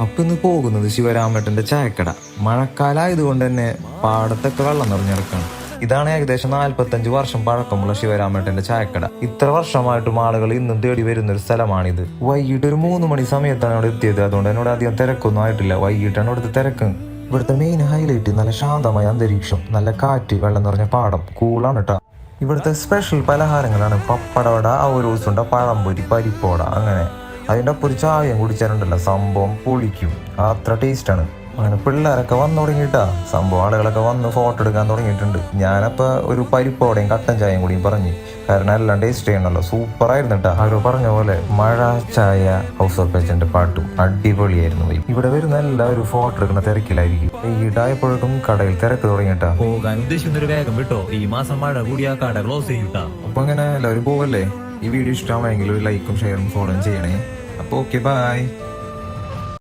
അപ്പൊ ഇന്ന് പോകുന്നത് ശിവരാമേട്ടന്റെ ചായക്കട. മഴക്കാലമായതുകൊണ്ട് തന്നെ പാടത്തൊക്കെ വെള്ളം നിറഞ്ഞിറക്കാണ്. ഇതാണ് ഏകദേശം 45 വർഷം പഴക്കമുള്ള ശിവരാമേട്ടന്റെ ചായക്കട. ഇത്ര വർഷമായിട്ടും ആളുകൾ ഇന്നും തേടി വരുന്ന ഒരു സ്ഥലമാണിത്. വൈകിട്ട് ഒരു 3 മണി സമയത്താണ് അവിടെ എത്തിയത്. അതുകൊണ്ട് എന്നോട് അധികം തിരക്കൊന്നും ആയിട്ടില്ല. വൈകിട്ടാണ് ഇവിടുത്തെ തിരക്ക്. ഇവിടുത്തെ മെയിൻ ഹൈലൈറ്റ് നല്ല ശാന്തമായ അന്തരീക്ഷം, നല്ല കാറ്റ്, വെള്ളം നിറഞ്ഞ പാടം, കൂളാണ് കേട്ടോ. ഇവിടുത്തെ സ്പെഷ്യൽ പലഹാരങ്ങളാണ് പപ്പടവട, അവരോസുണ്ട, പഴംപൊരി, പരിപ്പോട, അങ്ങനെ അതിൻ്റെ ഒപ്പം ഒരു ചായയും കുടിച്ചാലുണ്ടല്ലോ സംഭവം പൊളിക്കും. അത്ര ടേസ്റ്റാണ്. അങ്ങനെ പിള്ളേരൊക്കെ വന്നു തുടങ്ങിയിട്ടാ സംഭവം. ആളുകളൊക്കെ വന്ന് ഫോട്ടോ എടുക്കാൻ തുടങ്ങിയിട്ടുണ്ട്. ഞാനപ്പോൾ ഒരു പരിപ്പോടെയും കട്ടൻ ചായയും കൂടിയും പറഞ്ഞു, കാരണം എല്ലാം ടേസ്റ്റ് ചെയ്യണമല്ലോ. സൂപ്പറായിരുന്നു കേട്ടോ. ആരോ പറഞ്ഞ പോലെ മഴ ചായ ഹൗസ് ഓഫ് പേച്ചന്റെ പാട്ടും അടിപൊളിയായിരുന്നു. ഇവിടെ വരുന്ന എല്ലാവരും ഫോട്ടോ എടുക്കുന്ന തിരക്കിലായിരിക്കും. ഈടായപ്പോഴേക്കും കടയിൽ തിരക്ക് തുടങ്ങിയിട്ടാ. പോകാൻ ഉദ്ദേശിക്കുന്ന ഒരു വേഗം വിട്ടോ, ഈ മാസം മഴ കൂടി ആ കട ക്ലോസ് ചെയ്യൂട്ടാ. അപ്പൊ അങ്ങനെ എല്ലാവരും പോവല്ലേ. ഈ വീഡിയോ ഇഷ്ടമാണെങ്കിൽ ഒരു ലൈക്കും ഷെയറും ഫോളോയും ചെയ്യണേ. അപ്പോൾ ഓക്കെ, ബൈ.